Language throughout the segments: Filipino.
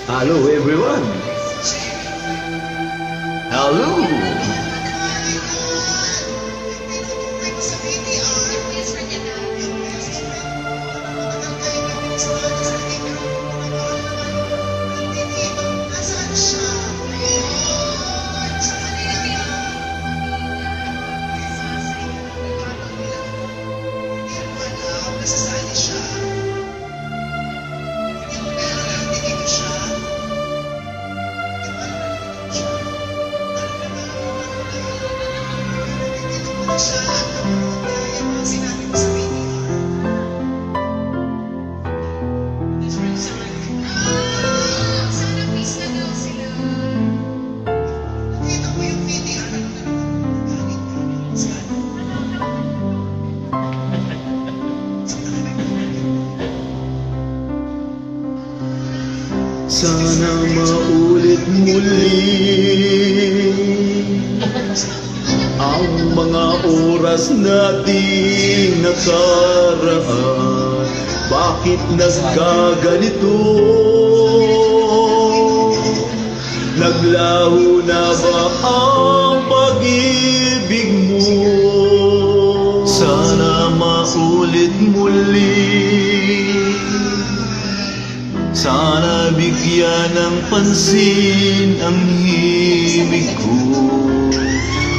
Hello everyone. Hello. Sana maulit muli ang mga oras nating nakaraan. Bakit nagkaganito? Naglaho na ba ang pag-ibig mo? Sana maulit muli. Sana bigyan ng pansin ang himig ko.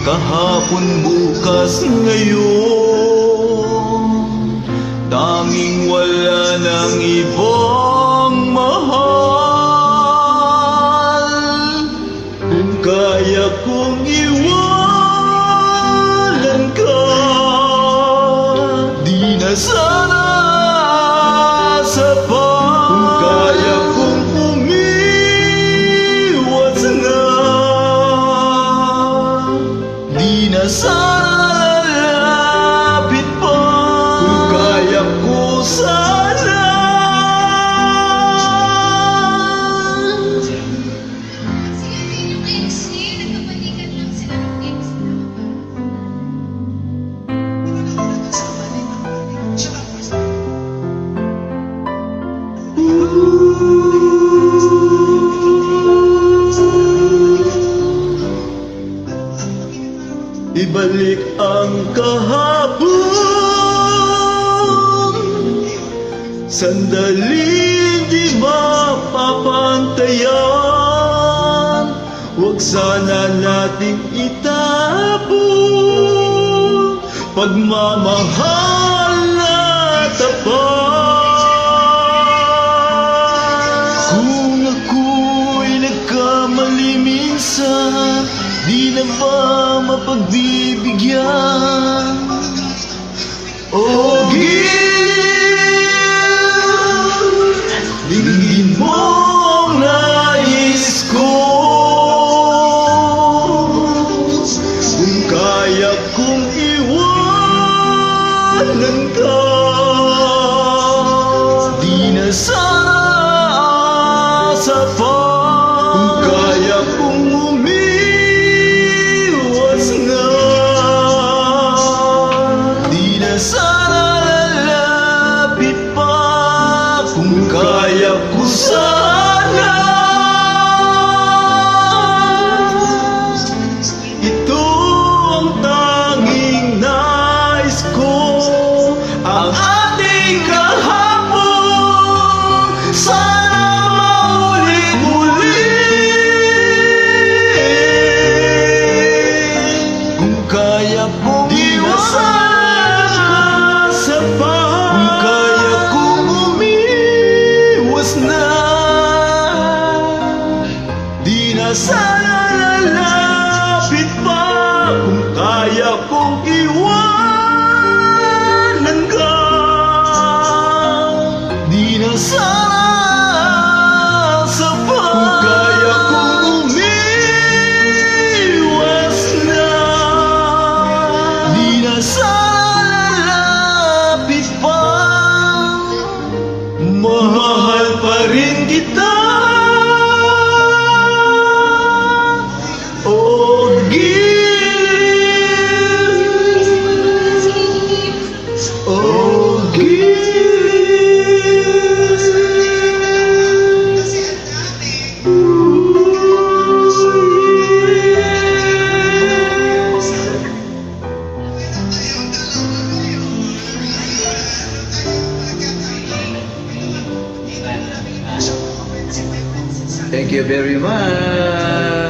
Kahapon, bukas, ngayon, tanging wala ng ibang mahal. Kung kaya kong iwanan ka, di na sana sapat. Sana lalapit pa kung kaya ko sana. Ibalik ang kahapon, sandali di mapapantayan. Huwag sana nating itapon pagmamahal na tapat. Kung ako'y nagkamali minsan, di na ba mapagbibigyan? O Gil, dinggin mo ang nais ko. Kung kaya kong iwanan ka, di na sana sapat. Kung kaya kong sana lalapit pa kung kaya ko sana. Ito ang tanging nais ko, ang ating kahapon sana maulit muli. Kung kaya kong iwasan, kung kaya kong umiwas na, di na sana lalapit pa. Kung kaya kong iwanan ka, di na sana sapat. Kung kaya kong umiwas na, di na sana mahal pa rin kita. O Gil, o Gil. Thank you very much.